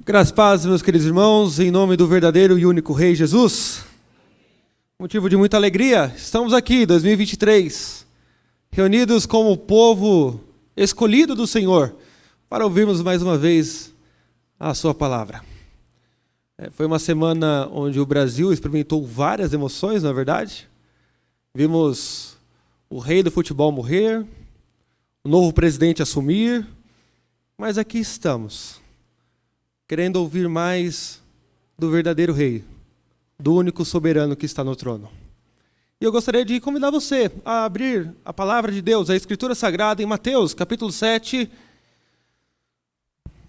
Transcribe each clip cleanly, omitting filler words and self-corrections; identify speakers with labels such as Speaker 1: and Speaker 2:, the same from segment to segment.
Speaker 1: Graças a paz, meus queridos irmãos, em nome do verdadeiro e único Rei Jesus. Motivo de muita alegria, estamos aqui, 2023, reunidos como povo escolhido do Senhor, para ouvirmos mais uma vez a sua palavra. Foi uma semana onde o Brasil experimentou várias emoções, não é verdade? Vimos o rei do futebol morrer, o novo presidente assumir, mas aqui estamos, querendo ouvir mais do verdadeiro rei, do único soberano que está no trono. E eu gostaria de convidar você a abrir a palavra de Deus, a Escritura Sagrada, em Mateus, capítulo 7.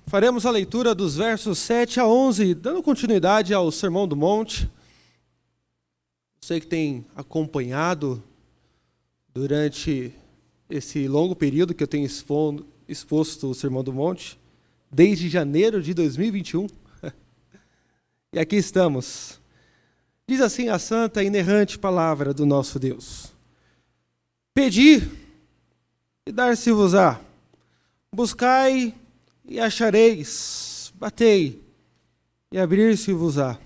Speaker 1: Faremos a leitura dos versos 7 a 11, dando continuidade ao Sermão do Monte. Você que tem acompanhado durante esse longo período que eu tenho exposto o Sermão do Monte, desde janeiro de 2021. E aqui estamos. Diz assim a santa e inerrante palavra do nosso Deus: Pedi e dar-se-vos-á, buscai e achareis, batei e abrir-se-vos-á.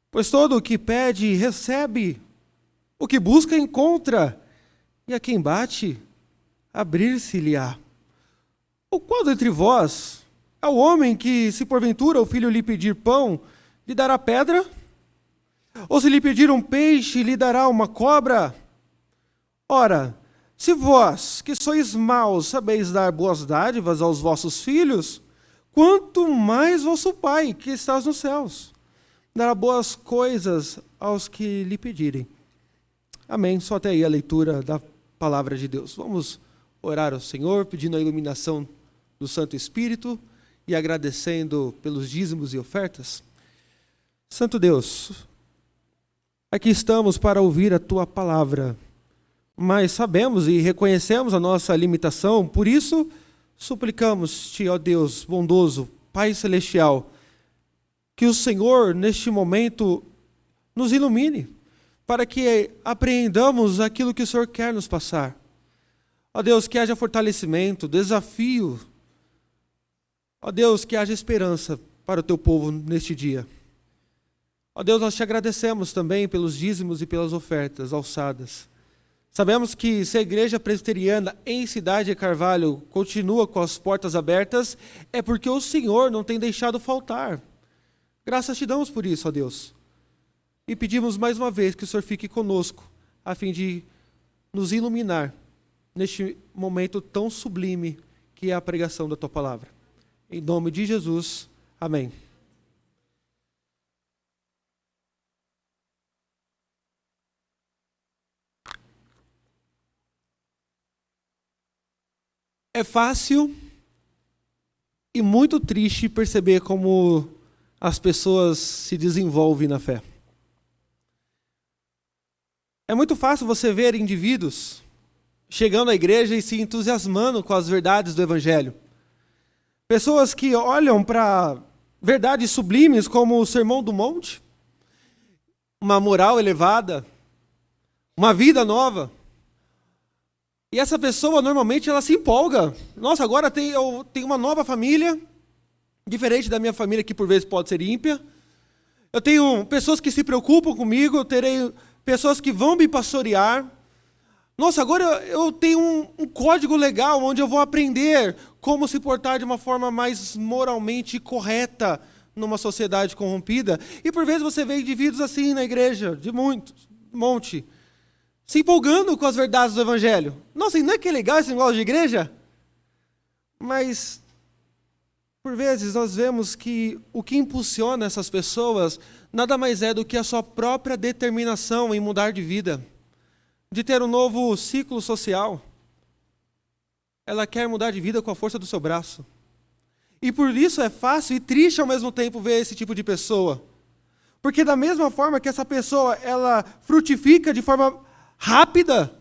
Speaker 1: Pois todo o que pede recebe, o que busca encontra, e a quem bate, abrir-se-lhe-á. Ou qual dentre vós é o homem que, se porventura o filho lhe pedir pão, lhe dará pedra? Ou se lhe pedir um peixe, lhe dará uma cobra? Ora, se vós, que sois maus, sabeis dar boas dádivas aos vossos filhos, quanto mais vosso Pai, que estás nos céus, dará boas coisas aos que lhe pedirem. Amém. Só até aí a leitura da palavra de Deus. Vamos orar ao Senhor, pedindo a iluminação do Santo Espírito e agradecendo pelos dízimos e ofertas. Santo Deus, aqui estamos para ouvir a Tua palavra, mas sabemos e reconhecemos a nossa limitação, por isso suplicamos-Te, ó Deus bondoso, Pai Celestial, que o Senhor, neste momento, nos ilumine, para que apreendamos aquilo que o Senhor quer nos passar. Ó Deus, que haja fortalecimento, desafio. Ó Deus, que haja esperança para o Teu povo neste dia. Ó Deus, nós Te agradecemos também pelos dízimos e pelas ofertas alçadas. Sabemos que se a Igreja Presbiteriana em Cidade de Carvalho continua com as portas abertas, é porque o Senhor não tem deixado faltar. Graças Te damos por isso, ó Deus. E pedimos mais uma vez que o Senhor fique conosco, a fim de nos iluminar neste momento tão sublime que é a pregação da Tua palavra. Em nome de Jesus, amém. É fácil e muito triste perceber como as pessoas se desenvolvem na fé. É muito fácil você ver indivíduos chegando à igreja e se entusiasmando com as verdades do Evangelho. Pessoas que olham para verdades sublimes como o Sermão do Monte, uma moral elevada, uma vida nova. E essa pessoa, normalmente, ela se empolga. Nossa, agora eu tenho uma nova família, diferente da minha família, que por vezes pode ser ímpia. Eu tenho pessoas que se preocupam comigo, eu terei pessoas que vão me pastorear. Nossa, agora eu tenho um código legal, onde eu vou aprender como se portar de uma forma mais moralmente correta numa sociedade corrompida. E por vezes você vê indivíduos assim na igreja, de monte, se empolgando com as verdades do Evangelho. Nossa, e não é que é legal esse negócio de igreja? Mas, por vezes, nós vemos que o que impulsiona essas pessoas nada mais é do que a sua própria determinação em mudar de vida, de ter um novo ciclo social. Ela quer mudar de vida com a força do seu braço. E por isso é fácil e triste ao mesmo tempo ver esse tipo de pessoa. Porque da mesma forma que essa pessoa, ela frutifica de forma rápida,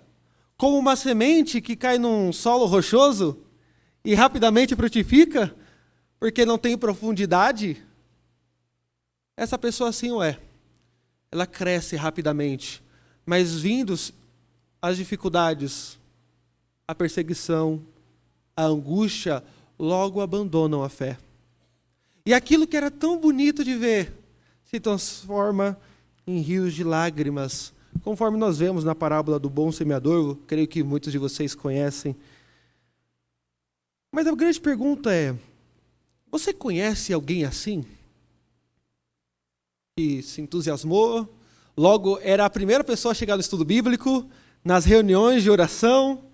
Speaker 1: como uma semente que cai num solo rochoso e rapidamente frutifica, porque não tem profundidade, essa pessoa assim o é. Ela cresce rapidamente, mas vindos as dificuldades, a perseguição, a angústia, logo abandonam a fé. E aquilo que era tão bonito de ver se transforma em rios de lágrimas, conforme nós vemos na parábola do bom semeador. Eu creio que muitos de vocês conhecem. Mas a grande pergunta é: você conhece alguém assim? Que se entusiasmou, logo era a primeira pessoa a chegar no estudo bíblico, nas reuniões de oração,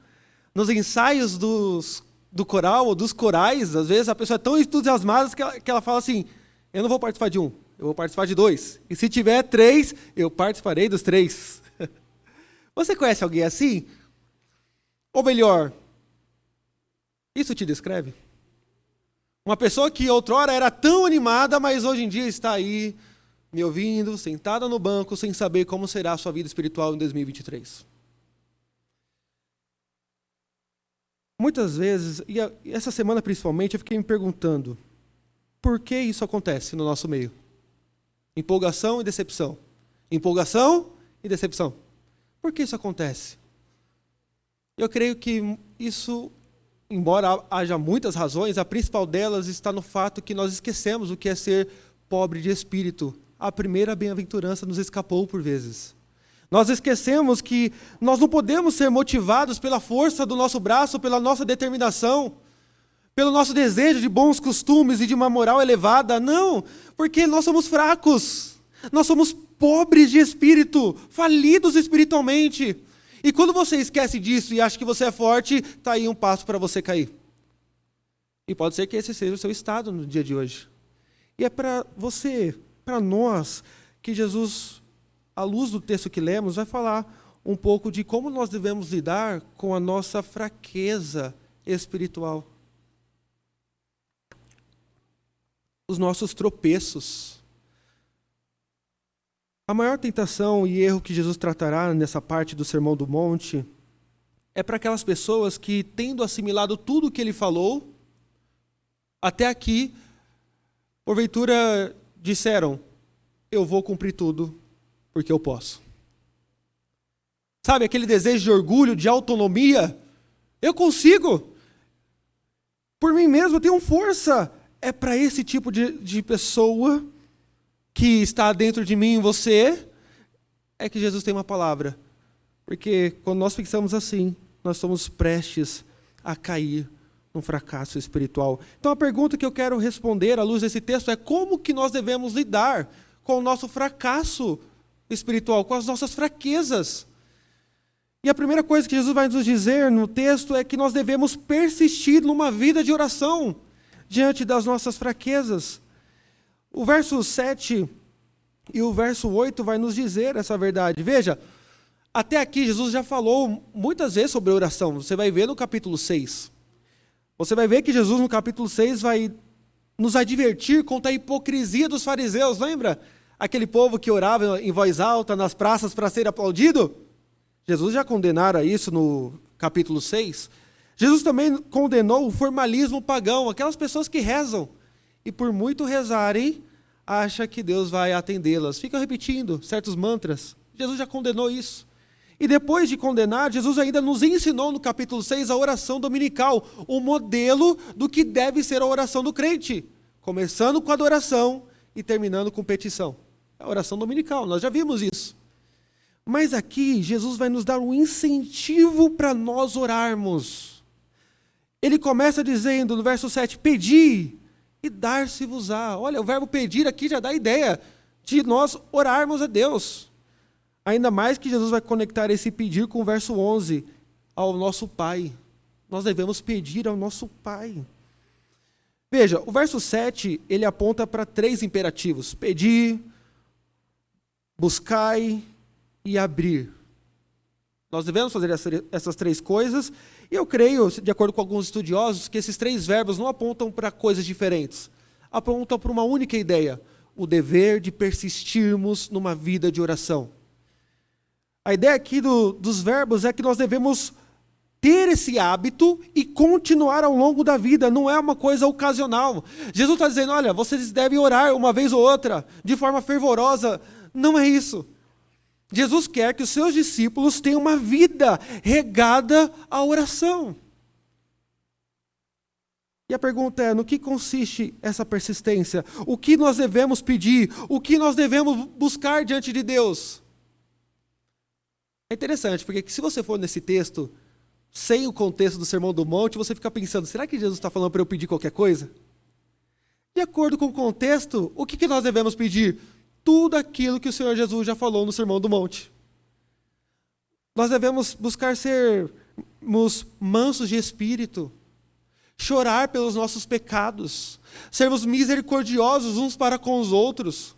Speaker 1: nos ensaios do coral ou dos corais. Às vezes a pessoa é tão entusiasmada que ela fala assim: eu não vou participar de um, eu vou participar de 2. E se tiver 3, eu participarei dos 3. Você conhece alguém assim? Ou melhor, isso te descreve? Uma pessoa que outrora era tão animada, mas hoje em dia está aí, me ouvindo, sentada no banco, sem saber como será a sua vida espiritual em 2023. Muitas vezes, e essa semana principalmente, eu fiquei me perguntando, por que isso acontece no nosso meio? Empolgação e decepção. Empolgação e decepção. Por que isso acontece? Eu creio que isso, embora haja muitas razões, a principal delas está no fato que nós esquecemos o que é ser pobre de espírito. A primeira bem-aventurança nos escapou por vezes. Nós esquecemos que nós não podemos ser motivados pela força do nosso braço, pela nossa determinação, pelo nosso desejo de bons costumes e de uma moral elevada. Não, porque nós somos fracos. Nós somos pobres de espírito, falidos espiritualmente. E quando você esquece disso e acha que você é forte, está aí um passo para você cair. E pode ser que esse seja o seu estado no dia de hoje. E é para você, para nós, que Jesus, à luz do texto que lemos, vai falar um pouco de como nós devemos lidar com a nossa fraqueza espiritual. Os nossos tropeços. A maior tentação e erro que Jesus tratará nessa parte do Sermão do Monte é para aquelas pessoas que, tendo assimilado tudo o que ele falou, até aqui, porventura disseram: eu vou cumprir tudo porque eu posso. Sabe, aquele desejo de orgulho, de autonomia? Eu consigo. Por mim mesmo, eu tenho força. É para esse tipo de pessoa que está dentro de mim e você, é que Jesus tem uma palavra. Porque quando nós pensamos assim, nós somos prestes a cair num fracasso espiritual. Então a pergunta que eu quero responder à luz desse texto é: como que nós devemos lidar com o nosso fracasso espiritual, com as nossas fraquezas? E a primeira coisa que Jesus vai nos dizer no texto é que nós devemos persistir numa vida de oração diante das nossas fraquezas. O verso 7 e o verso 8 vai nos dizer essa verdade. Veja, até aqui Jesus já falou muitas vezes sobre oração. Você vai ver no capítulo 6. Você vai ver que Jesus no capítulo 6 vai nos advertir contra a hipocrisia dos fariseus. Lembra? Aquele povo que orava em voz alta nas praças para ser aplaudido? Jesus já condenara isso no capítulo 6. Jesus também condenou o formalismo pagão, aquelas pessoas que rezam e por muito rezarem, acha que Deus vai atendê-las. Ficam repetindo certos mantras. Jesus já condenou isso. E depois de condenar, Jesus ainda nos ensinou no capítulo 6 a oração dominical, o modelo do que deve ser a oração do crente, começando com adoração e terminando com petição. A oração dominical, nós já vimos isso. Mas aqui, Jesus vai nos dar um incentivo para nós orarmos. Ele começa dizendo no verso 7, pedi e dar-se-vos-á. Olha, o verbo pedir aqui já dá a ideia de nós orarmos a Deus. Ainda mais que Jesus vai conectar esse pedir com o verso 11, ao nosso Pai. Nós devemos pedir ao nosso Pai. Veja, o verso 7, ele aponta para 3 imperativos: pedir, buscai e abrir. Nós devemos fazer essas 3 coisas, e eu creio, de acordo com alguns estudiosos, que esses 3 verbos não apontam para coisas diferentes. Apontam para uma única ideia: o dever de persistirmos numa vida de oração. A ideia aqui dos verbos é que nós devemos ter esse hábito e continuar ao longo da vida, não é uma coisa ocasional. Jesus está dizendo: olha, vocês devem orar uma vez ou outra, de forma fervorosa. Não é isso. Jesus quer que os seus discípulos tenham uma vida regada à oração. E a pergunta é, no que consiste essa persistência? O que nós devemos pedir? O que nós devemos buscar diante de Deus? É interessante, porque se você for nesse texto, sem o contexto do Sermão do Monte, você fica pensando, será que Jesus está falando para eu pedir qualquer coisa? De acordo com o contexto, o que nós devemos pedir? Tudo aquilo que o Senhor Jesus já falou no Sermão do Monte. Nós devemos buscar sermos mansos de espírito, chorar pelos nossos pecados, sermos misericordiosos uns para com os outros.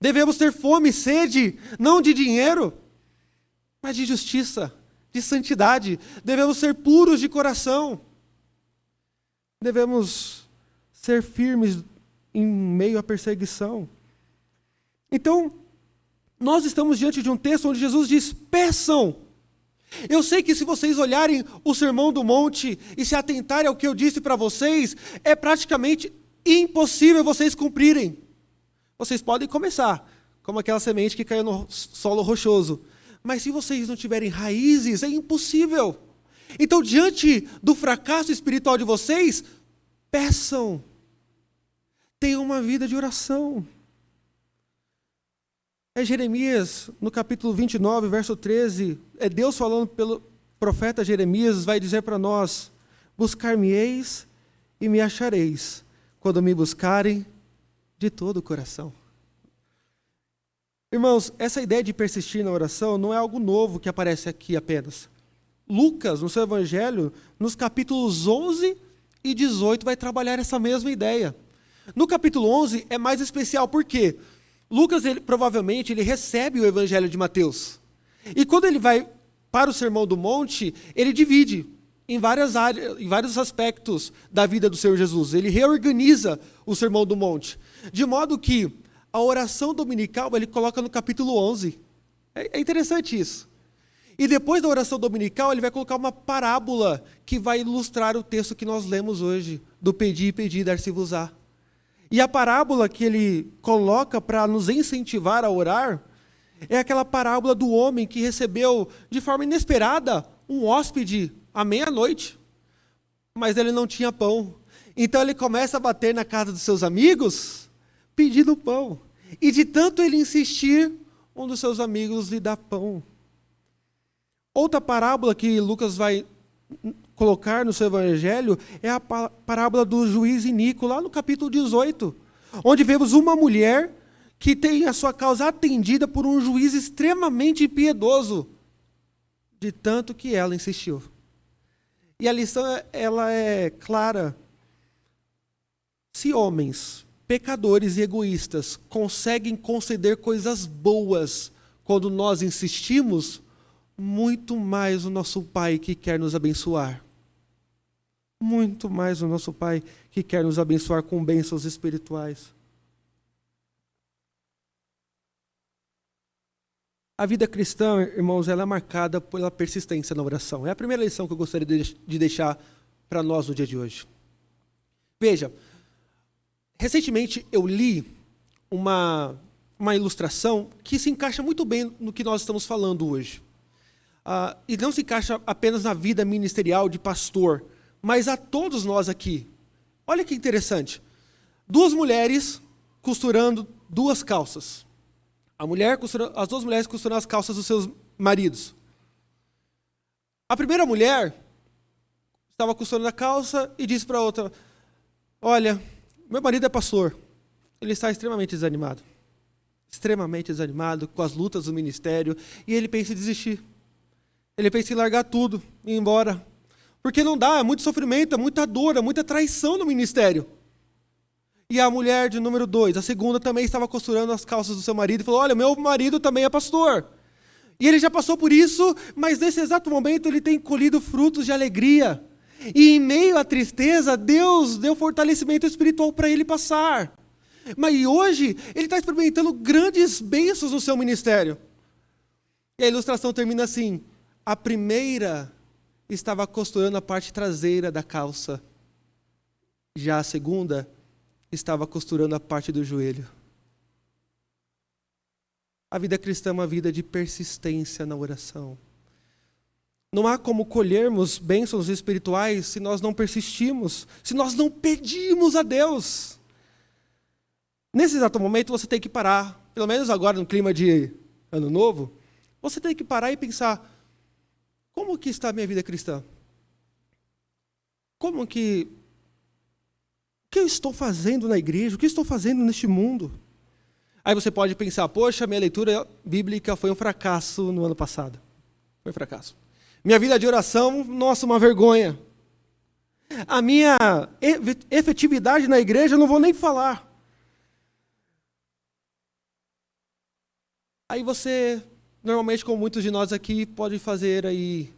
Speaker 1: Devemos ter fome e sede, não de dinheiro, mas de justiça, de santidade. Devemos ser puros de coração. Devemos ser firmes em meio à perseguição. Então, nós estamos diante de um texto onde Jesus diz, peçam. Eu sei que se vocês olharem o Sermão do Monte e se atentarem ao que eu disse para vocês, é praticamente impossível vocês cumprirem. Vocês podem começar, como aquela semente que caiu no solo rochoso. Mas se vocês não tiverem raízes, é impossível. Então, diante do fracasso espiritual de vocês, peçam. Tenham uma vida de oração. É Jeremias, no capítulo 29, verso 13, é Deus falando pelo profeta Jeremias, vai dizer para nós, buscar-me-eis e me achareis, quando me buscarem de todo o coração. Irmãos, essa ideia de persistir na oração não é algo novo que aparece aqui apenas. Lucas, no seu evangelho, nos capítulos 11 e 18, vai trabalhar essa mesma ideia. No capítulo 11 é mais especial, por quê? Lucas, provavelmente, ele recebe o evangelho de Mateus. E quando ele vai para o Sermão do Monte, ele divide em várias áreas, em vários aspectos da vida do Senhor Jesus. Ele reorganiza o Sermão do Monte. De modo que a oração dominical ele coloca no capítulo 11. É interessante isso. E depois da oração dominical, ele vai colocar uma parábola que vai ilustrar o texto que nós lemos hoje, do pedir e pedir, dar-se-vos-á. E a parábola que ele coloca para nos incentivar a orar é aquela parábola do homem que recebeu de forma inesperada um hóspede à meia-noite, mas ele não tinha pão. Então ele começa a bater na casa dos seus amigos pedindo pão. E de tanto ele insistir, um dos seus amigos lhe dá pão. Outra parábola que Lucas vai colocar no seu evangelho é a parábola do juiz iníquo, lá no capítulo 18, onde vemos uma mulher que tem a sua causa atendida por um juiz extremamente impiedoso, de tanto que ela insistiu. E a lição ela é clara. Se homens, pecadores e egoístas conseguem conceder coisas boas quando nós insistimos, muito mais o nosso Pai que quer nos abençoar. Muito mais o nosso Pai que quer nos abençoar com bênçãos espirituais. A vida cristã, irmãos, ela é marcada pela persistência na oração. É a primeira lição que eu gostaria de deixar para nós no dia de hoje. Veja, recentemente eu li uma ilustração que se encaixa muito bem no que nós estamos falando hoje. E não se encaixa apenas na vida ministerial de pastor, mas a todos nós aqui. Olha que interessante. Duas mulheres costurando duas calças. As duas mulheres costurando as calças dos seus maridos. A primeira mulher estava costurando a calça e disse para a outra, olha, meu marido é pastor, ele está extremamente desanimado com as lutas do ministério, e ele pensa em desistir. Ele pensa em largar tudo e ir embora. Porque não dá, é muito sofrimento, é muita dor, é muita traição no ministério. E a mulher de número 2, a segunda, também estava costurando as calças do seu marido e falou, olha, meu marido também é pastor. E ele já passou por isso, mas nesse exato momento ele tem colhido frutos de alegria. E em meio à tristeza, Deus deu fortalecimento espiritual para ele passar. Mas hoje, ele está experimentando grandes bênçãos no seu ministério. E a ilustração termina assim, a primeira estava costurando a parte traseira da calça. Já a segunda estava costurando a parte do joelho. A vida cristã é uma vida de persistência na oração. Não há como colhermos bênçãos espirituais se nós não persistimos, se nós não pedimos a Deus. Nesse exato momento você tem que parar, pelo menos agora no clima de Ano Novo, você tem que parar e pensar, como que está a minha vida cristã? O que eu estou fazendo na igreja? O que eu estou fazendo neste mundo? Aí você pode pensar, poxa, minha leitura bíblica foi um fracasso no ano passado. Foi um fracasso. Minha vida de oração, nossa, uma vergonha. A minha efetividade na igreja, eu não vou nem falar. Aí você, normalmente, como muitos de nós aqui, pode fazer aí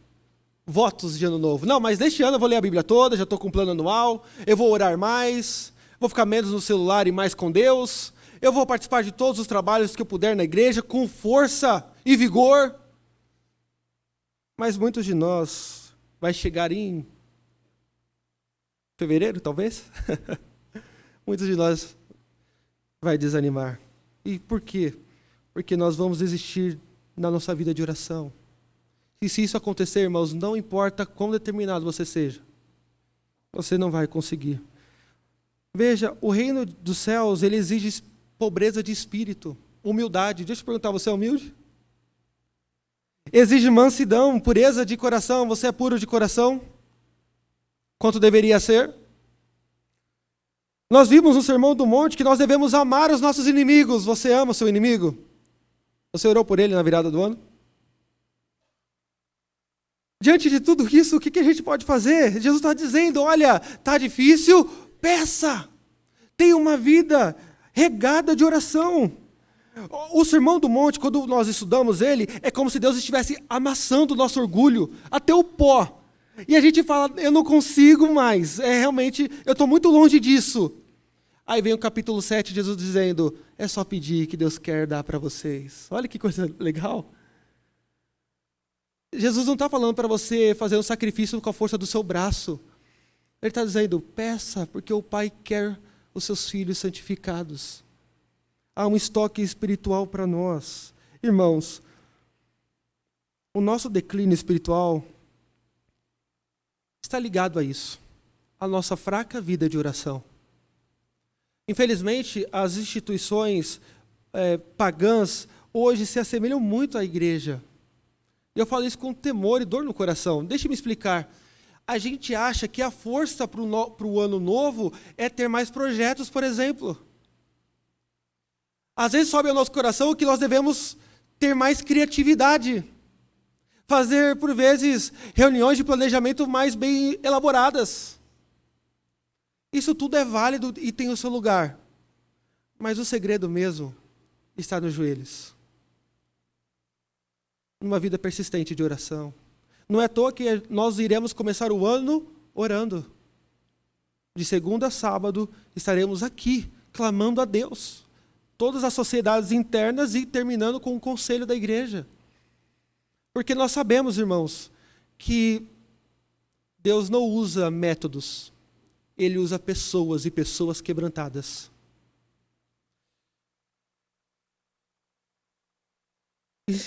Speaker 1: votos de ano novo. Não, mas neste ano eu vou ler a Bíblia toda, já estou com um plano anual, eu vou orar mais, vou ficar menos no celular e mais com Deus, eu vou participar de todos os trabalhos que eu puder na igreja, com força e vigor. Mas muitos de nós vai chegar em fevereiro, talvez? Muitos de nós vai desanimar. E por quê? Porque nós vamos desistir na nossa vida de oração. E se isso acontecer, irmãos, não importa quão determinado você seja, você não vai conseguir. Veja, o reino dos céus, ele exige pobreza de espírito, humildade. Deixa eu te perguntar, você é humilde? Exige mansidão, pureza de coração. Você é puro de coração? Quanto deveria ser? Nós vimos no Sermão do Monte que nós devemos amar os nossos inimigos. Você ama o seu inimigo? Você orou por ele na virada do ano? Diante de tudo isso, o que a gente pode fazer? Jesus está dizendo, olha, está difícil, peça. Tenha uma vida regada de oração. O Sermão do Monte, quando nós estudamos ele, é como se Deus estivesse amassando o nosso orgulho até o pó. E a gente fala, eu não consigo mais, realmente, eu estou muito longe disso. Aí vem o capítulo 7, Jesus dizendo, é só pedir que Deus quer dar para vocês. Olha que coisa legal. Jesus não está falando para você fazer um sacrifício com a força do seu braço. Ele está dizendo, peça, porque o Pai quer os seus filhos santificados. Há um estoque espiritual para nós. Irmãos, o nosso declínio espiritual está ligado a isso, a nossa fraca vida de oração. Infelizmente, as instituições pagãs hoje se assemelham muito à igreja. E eu falo isso com temor e dor no coração. Deixe-me explicar. A gente acha que a força para o ano novo é ter mais projetos, por exemplo. Às vezes sobe ao nosso coração que nós devemos ter mais criatividade. Fazer, por vezes, reuniões de planejamento mais bem elaboradas. Isso tudo é válido e tem o seu lugar. Mas o segredo mesmo está nos joelhos. Numa vida persistente de oração. Não é à toa que nós iremos começar o ano orando. De segunda a sábado estaremos aqui, clamando a Deus. Todas as sociedades internas e terminando com o conselho da igreja. Porque nós sabemos, irmãos, que Deus não usa métodos. Ele usa pessoas e pessoas quebrantadas.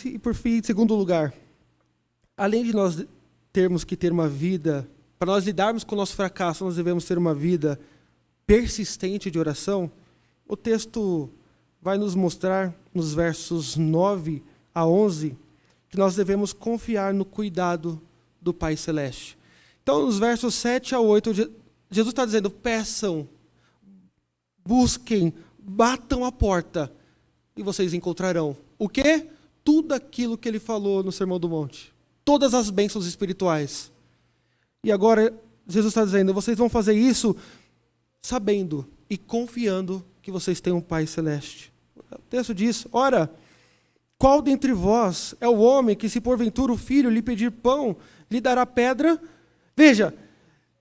Speaker 1: E por fim, em segundo lugar, além de nós termos que ter uma vida, para nós lidarmos com o nosso fracasso, nós devemos ter uma vida persistente de oração. O texto vai nos mostrar, nos versos 9 a 11, que nós devemos confiar no cuidado do Pai Celeste. Então, nos versos 7 a 8, Jesus está dizendo, peçam, busquem, batam a porta, e vocês encontrarão. O quê? Tudo aquilo que ele falou no Sermão do Monte. Todas as bênçãos espirituais. E agora, Jesus está dizendo, vocês vão fazer isso sabendo e confiando que vocês têm um Pai Celeste. O texto diz, ora, qual dentre vós é o homem que, se porventura o filho lhe pedir pão, lhe dará pedra? Veja,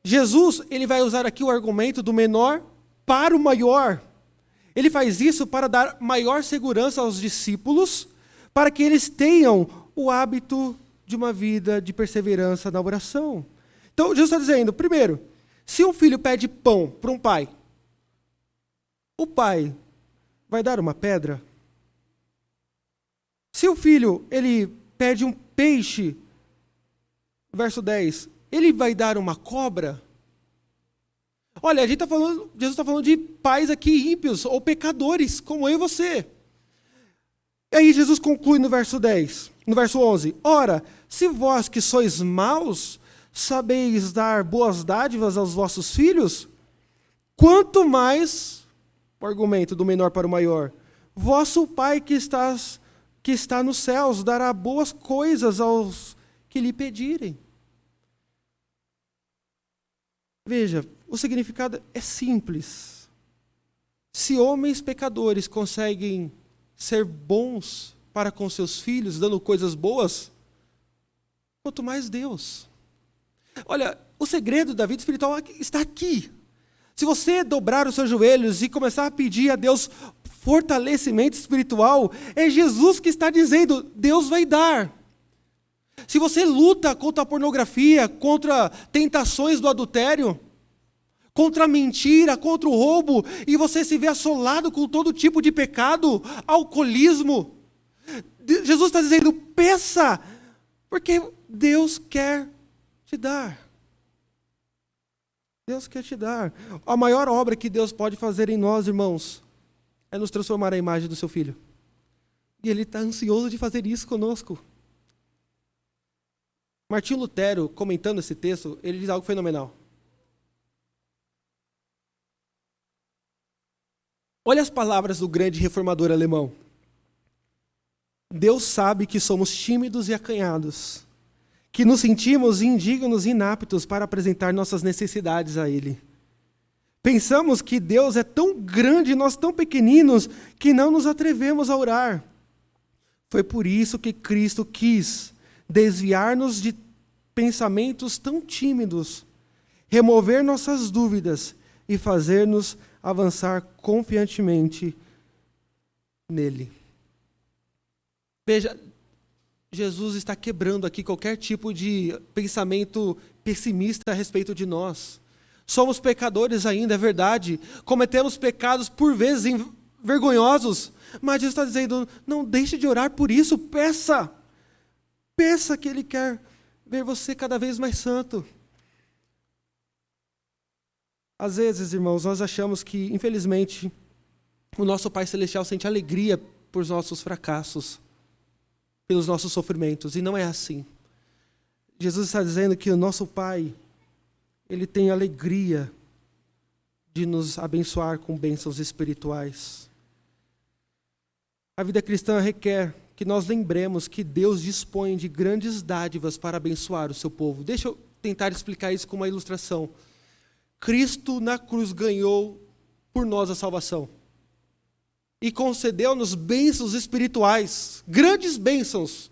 Speaker 1: Jesus, ele vai usar aqui o argumento do menor para o maior. Ele faz isso para dar maior segurança aos discípulos, para que eles tenham o hábito de uma vida de perseverança na oração. Então, Jesus está dizendo, primeiro, se um filho pede pão para um pai, o pai vai dar uma pedra? Se o filho, ele pede um peixe, Verso 10. Ele vai dar uma cobra? Olha, Jesus está falando de pais aqui ímpios ou pecadores, como eu e você. E aí Jesus conclui no verso 10, no verso 11. Ora, se vós que sois maus, sabeis dar boas dádivas aos vossos filhos, quanto mais, o argumento do menor para o maior, vosso Pai que está nos céus dará boas coisas aos que lhe pedirem. Veja, o significado é simples. Se homens pecadores conseguem ser bons para com seus filhos, dando coisas boas, quanto mais Deus. Olha, o segredo da vida espiritual está aqui. Se você dobrar os seus joelhos e começar a pedir a Deus fortalecimento espiritual, é Jesus que está dizendo, Deus vai dar. Se você luta contra a pornografia, contra tentações do adultério, contra a mentira, contra o roubo, e você se vê assolado com todo tipo de pecado, alcoolismo, Jesus está dizendo, peça, porque Deus quer te dar. Deus quer te dar. A maior obra que Deus pode fazer em nós, irmãos, é nos transformar à imagem do seu Filho. E Ele está ansioso de fazer isso conosco. Martinho Lutero, comentando esse texto, ele diz algo fenomenal. Olha as palavras do grande reformador alemão. Deus sabe que somos tímidos e acanhados, que nos sentimos indignos e inaptos para apresentar nossas necessidades a Ele. Pensamos que Deus é tão grande e nós tão pequeninos que não nos atrevemos a orar. Foi por isso que Cristo quis desviar-nos de pensamentos tão tímidos, remover nossas dúvidas e fazer-nos avançar confiantemente nele. Veja, Jesus está quebrando aqui qualquer tipo de pensamento pessimista a respeito de nós. Somos pecadores ainda, é verdade. Cometemos pecados por vezes vergonhosos. Mas Jesus está dizendo, não deixe de orar por isso, peça. Peça que Ele quer ver você cada vez mais santo. Às vezes, irmãos, nós achamos que, infelizmente, o nosso Pai Celestial sente alegria por nossos fracassos, pelos nossos sofrimentos, e não é assim. Jesus está dizendo que o nosso Pai, Ele tem alegria de nos abençoar com bênçãos espirituais. A vida cristã requer que nós lembremos que Deus dispõe de grandes dádivas para abençoar o seu povo. Deixa eu tentar explicar isso com uma ilustração. Cristo na cruz ganhou por nós a salvação e concedeu-nos bênçãos espirituais, grandes bênçãos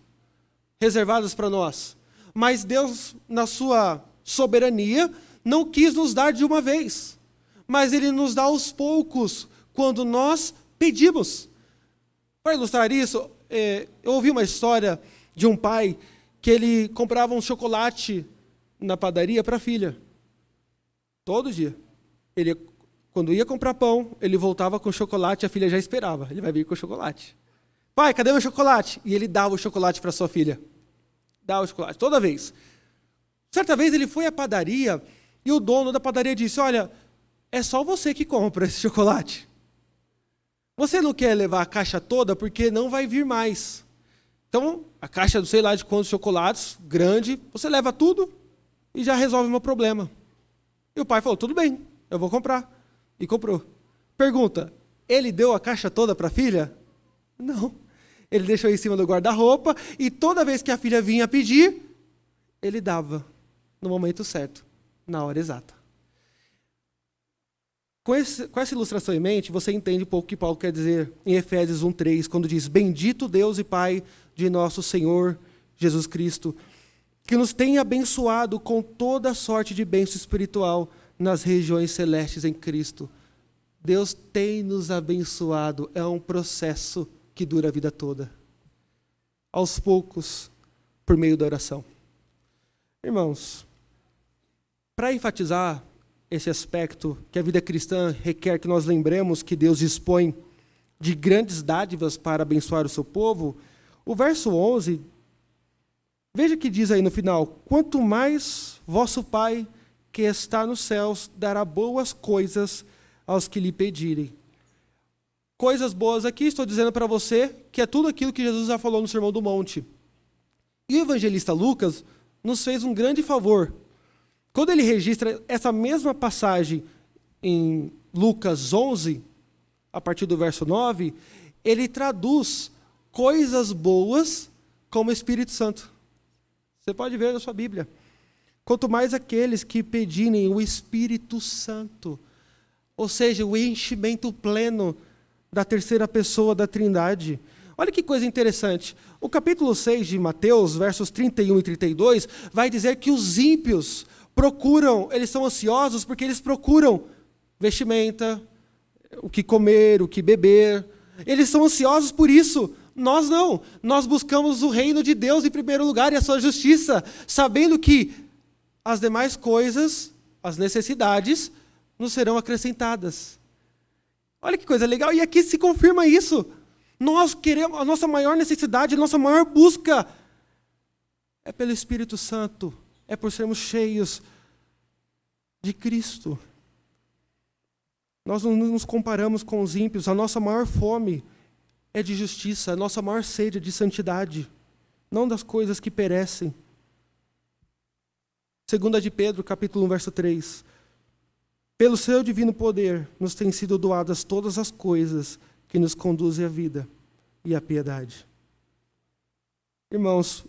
Speaker 1: reservadas para nós. Mas Deus, na sua soberania, não quis nos dar de uma vez, mas Ele nos dá aos poucos, quando nós pedimos. Para ilustrar isso, eu ouvi uma história de um pai que ele comprava um chocolate na padaria para a filha. Todo dia. Ele, quando ia comprar pão, ele voltava com chocolate, a filha já esperava. Ele vai vir com o chocolate. Pai, cadê meu chocolate? E ele dava o chocolate para sua filha. Dava o chocolate, toda vez. Certa vez ele foi à padaria e o dono da padaria disse, olha, é só você que compra esse chocolate. Você não quer levar a caixa toda porque não vai vir mais. Então, a caixa, sei lá de quantos chocolates, grande, você leva tudo e já resolve o meu problema. E o pai falou, tudo bem, eu vou comprar. E comprou. Pergunta, ele deu a caixa toda para a filha? Não. Ele deixou em cima do guarda-roupa e toda vez que a filha vinha pedir, ele dava no momento certo, na hora exata. Com essa ilustração em mente, você entende um pouco o que Paulo quer dizer em Efésios 1:3, quando diz, bendito Deus e Pai de nosso Senhor Jesus Cristo, que nos tem abençoado com toda sorte de bênção espiritual nas regiões celestes em Cristo. Deus tem nos abençoado, é um processo que dura a vida toda. Aos poucos, por meio da oração. Irmãos, para enfatizar esse aspecto que a vida cristã requer que nós lembremos que Deus dispõe de grandes dádivas para abençoar o seu povo, o verso 11 Veja que diz aí no final: quanto mais vosso Pai que está nos céus dará boas coisas aos que lhe pedirem. Coisas boas aqui, estou dizendo para você que é tudo aquilo que Jesus já falou no Sermão do Monte. E o evangelista Lucas nos fez um grande favor. Quando ele registra essa mesma passagem em Lucas 11, a partir do verso 9, ele traduz coisas boas como Espírito Santo. Você pode ver na sua Bíblia. Quanto mais aqueles que pedirem o Espírito Santo, ou seja, o enchimento pleno da terceira pessoa da Trindade. Olha que coisa interessante. O capítulo 6 de Mateus, versos 31 e 32, vai dizer que os ímpios procuram, eles são ansiosos porque eles procuram vestimenta, o que comer, o que beber. Eles são ansiosos por isso. Nós não. Nós buscamos o reino de Deus em primeiro lugar e a sua justiça, sabendo que as demais coisas, as necessidades, nos serão acrescentadas. Olha que coisa legal. E aqui se confirma isso. Nós queremos, a nossa maior necessidade, a nossa maior busca é pelo Espírito Santo. É por sermos cheios de Cristo. Nós não nos comparamos com os ímpios. A nossa maior fome é de justiça. A nossa maior sede é de santidade. Não das coisas que perecem. 2 de Pedro, capítulo 1, verso 3. Pelo seu divino poder, nos têm sido doadas todas as coisas que nos conduzem à vida e à piedade. Irmãos,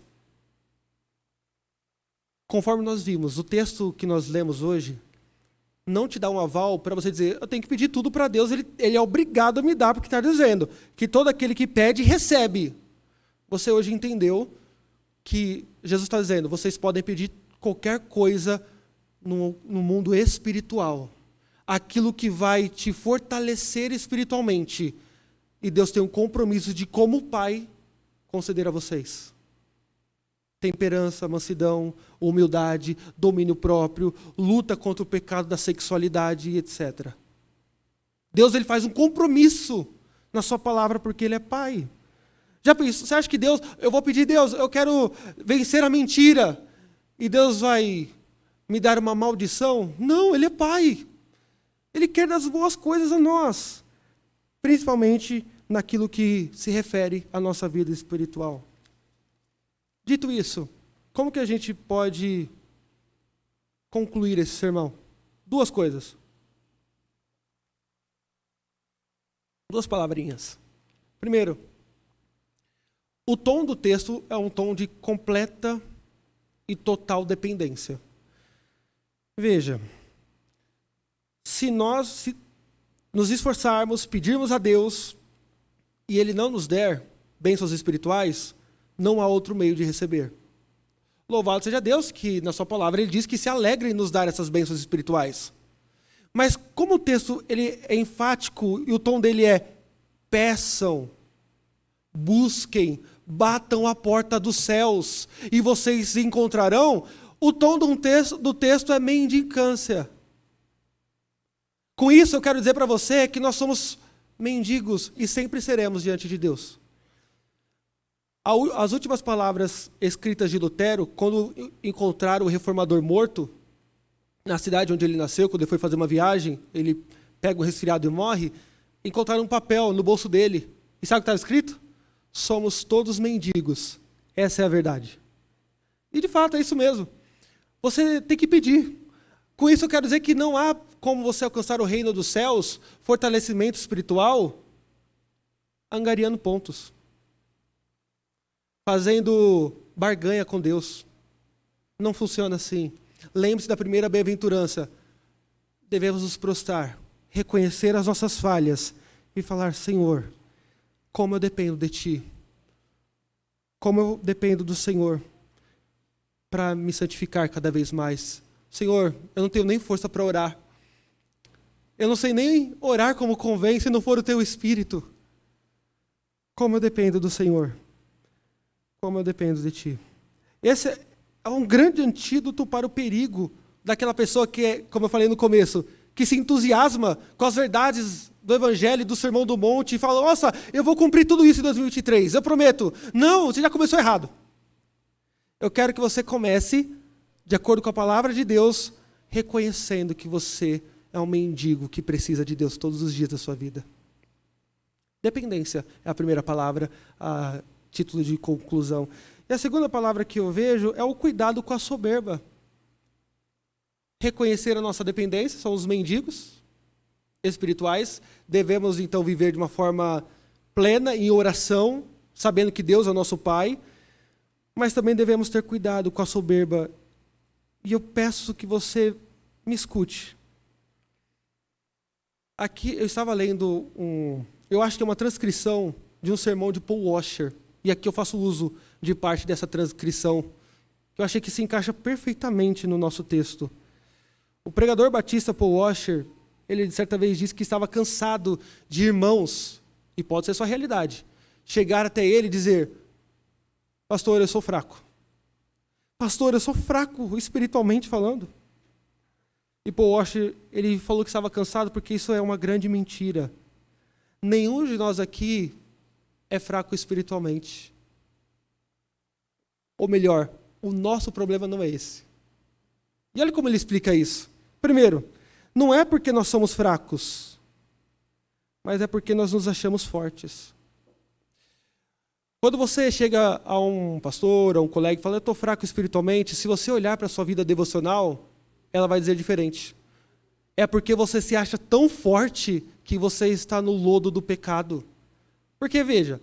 Speaker 1: conforme nós vimos, o texto que nós lemos hoje não te dá um aval para você dizer, eu tenho que pedir tudo para Deus, ele é obrigado a me dar, porque está dizendo que todo aquele que pede, recebe. Você hoje entendeu que Jesus está dizendo, vocês podem pedir qualquer coisa no mundo espiritual. Aquilo que vai te fortalecer espiritualmente. E Deus tem um compromisso de, como Pai, conceder a vocês. Temperança, mansidão, humildade, domínio próprio, luta contra o pecado da sexualidade, etc. Deus ele faz um compromisso na sua palavra porque Ele é Pai. Já pensou, você acha que Deus, eu vou pedir Deus, eu quero vencer a mentira, e Deus vai me dar uma maldição? Não, Ele é Pai. Ele quer dar as boas coisas a nós, principalmente naquilo que se refere à nossa vida espiritual. Dito isso, como que a gente pode concluir esse sermão? Duas coisas. Duas palavrinhas. Primeiro, o tom do texto é um tom de completa e total dependência. Veja, se nós nos esforçarmos, pedirmos a Deus, e Ele não nos der bênçãos espirituais, não há outro meio de receber. Louvado seja Deus que, na sua palavra, Ele diz que se alegra em nos dar essas bênçãos espirituais. Mas como o texto ele é enfático, e o tom dele é peçam, busquem, batam a porta dos céus, e vocês encontrarão, o tom do texto é mendicância. Com isso, eu quero dizer para você que nós somos mendigos e sempre seremos diante de Deus. As últimas palavras escritas de Lutero, quando encontraram o reformador morto, na cidade onde ele nasceu, quando ele foi fazer uma viagem, ele pega um resfriado e morre, encontraram um papel no bolso dele. E sabe o que está escrito? Somos todos mendigos. Essa é a verdade. E de fato é isso mesmo. Você tem que pedir. Com isso eu quero dizer que não há como você alcançar o reino dos céus, fortalecimento espiritual, angariando pontos. Fazendo barganha com Deus. Não funciona assim. Lembre-se da primeira bem-aventurança. Devemos nos prostrar, reconhecer as nossas falhas e falar, Senhor, como eu dependo de Ti. Como eu dependo do Senhor para me santificar cada vez mais. Senhor, eu não tenho nem força para orar. Eu não sei nem orar como convém se não for o Teu Espírito. Como eu dependo do Senhor. Como eu dependo de Ti. Esse é um grande antídoto para o perigo daquela pessoa que, como eu falei no começo, que se entusiasma com as verdades do Evangelho e do Sermão do Monte e fala, nossa, eu vou cumprir tudo isso em 2023, eu prometo. Não, você já começou errado. Eu quero que você comece, de acordo com a palavra de Deus, reconhecendo que você é um mendigo que precisa de Deus todos os dias da sua vida. Dependência é a primeira palavra, a título de conclusão. E a segunda palavra que eu vejo é o cuidado com a soberba. Reconhecer a nossa dependência, são os mendigos espirituais. Devemos, então, viver de uma forma plena, em oração, sabendo que Deus é o nosso Pai. Mas também devemos ter cuidado com a soberba. E eu peço que você me escute. Aqui eu estava lendo eu acho que é uma transcrição de um sermão de Paul Washer. E aqui eu faço uso de parte dessa transcrição, que eu achei que se encaixa perfeitamente no nosso texto. O pregador batista Paul Washer, ele certa vez disse que estava cansado de irmãos, e pode ser sua realidade, chegar até ele e dizer: pastor, eu sou fraco. Pastor, eu sou fraco espiritualmente falando. E Paul Washer, ele falou que estava cansado porque isso é uma grande mentira. Nenhum de nós aqui é fraco espiritualmente. Ou melhor, o nosso problema não é esse. E olha como ele explica isso. Primeiro, não é porque nós somos fracos, mas é porque nós nos achamos fortes. Quando você chega a um pastor, a um colega e fala: eu estou fraco espiritualmente, se você olhar para a sua vida devocional, ela vai dizer diferente. É porque você se acha tão forte que você está no lodo do pecado. Porque, veja,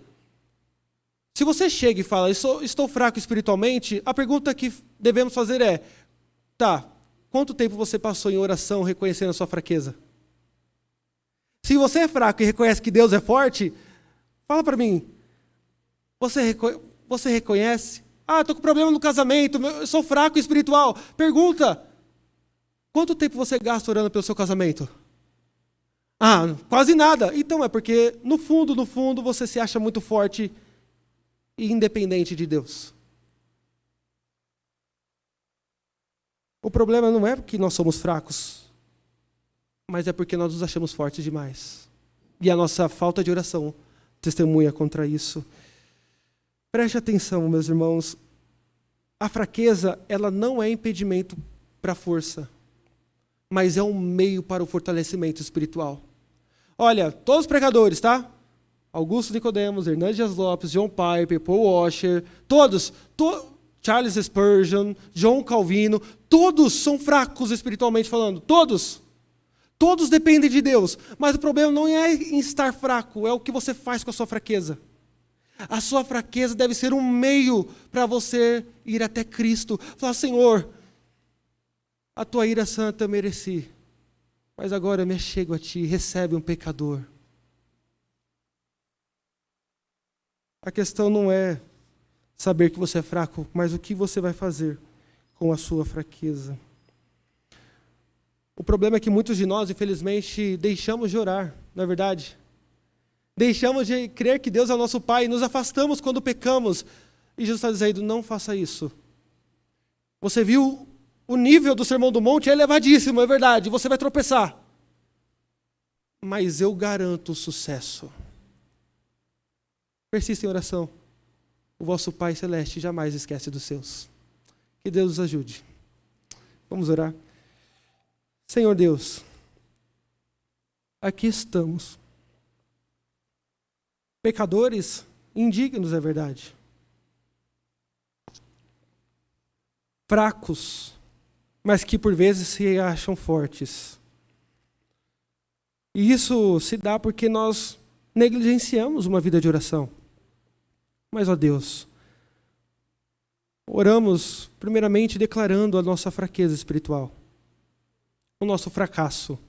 Speaker 1: se você chega e fala: estou fraco espiritualmente, a pergunta que devemos fazer é: tá, quanto tempo você passou em oração reconhecendo a sua fraqueza? Se você é fraco e reconhece que Deus é forte, fala para mim, você reconhece? Ah, estou com problema no casamento, eu sou fraco espiritual. Pergunta: quanto tempo você gasta orando pelo seu casamento? Ah, quase nada. Então é porque, no fundo, você se acha muito forte e independente de Deus. O problema não é porque nós somos fracos, mas é porque nós nos achamos fortes demais. E a nossa falta de oração testemunha contra isso. Preste atenção, meus irmãos. A fraqueza, ela não é impedimento para a força, mas é um meio para o fortalecimento espiritual. Olha, todos os pregadores, tá? Augusto Nicodemos, Hernandes Dias Lopes, John Piper, Paul Washer, todos, Charles Spurgeon, John Calvino, todos são fracos espiritualmente falando, todos. Todos dependem de Deus, mas o problema não é em estar fraco, é o que você faz com a sua fraqueza. A sua fraqueza deve ser um meio para você ir até Cristo. Falar: Senhor, a tua ira santa eu mereci, mas agora eu me achego a ti, recebe um pecador. A questão não é saber que você é fraco, mas o que você vai fazer com a sua fraqueza. O problema é que muitos de nós, infelizmente, deixamos de orar, não é verdade? Deixamos de crer que Deus é o nosso Pai e nos afastamos quando pecamos. E Jesus está dizendo: não faça isso. Você viu o nível do Sermão do Monte? É elevadíssimo, é verdade, você vai tropeçar. Mas eu garanto o sucesso. Persista em oração. O vosso Pai Celeste jamais esquece dos seus. Que Deus nos ajude. Vamos orar. Senhor Deus, aqui estamos. Pecadores indignos, é verdade. Fracos, mas que por vezes se acham fortes. E isso se dá porque nós negligenciamos uma vida de oração. Mas, ó Deus, oramos primeiramente declarando a nossa fraqueza espiritual, o nosso fracasso,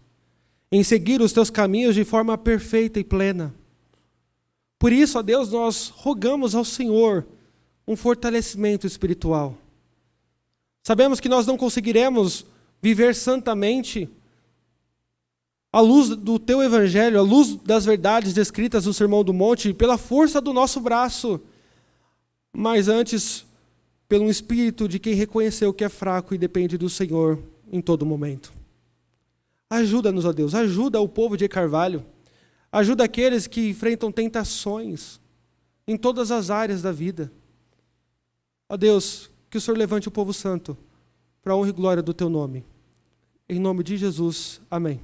Speaker 1: em seguir os teus caminhos de forma perfeita e plena. Por isso, ó Deus, nós rogamos ao Senhor um fortalecimento espiritual. Sabemos que nós não conseguiremos viver santamente à luz do teu evangelho, à luz das verdades descritas no Sermão do Monte, pela força do nosso braço, mas antes pelo espírito de quem reconheceu que é fraco e depende do Senhor em todo momento. Ajuda-nos, ó Deus, ajuda o povo de Carvalho, ajuda aqueles que enfrentam tentações em todas as áreas da vida. Ó Deus, que o Senhor levante o povo santo para a honra e glória do teu nome. Em nome de Jesus, amém.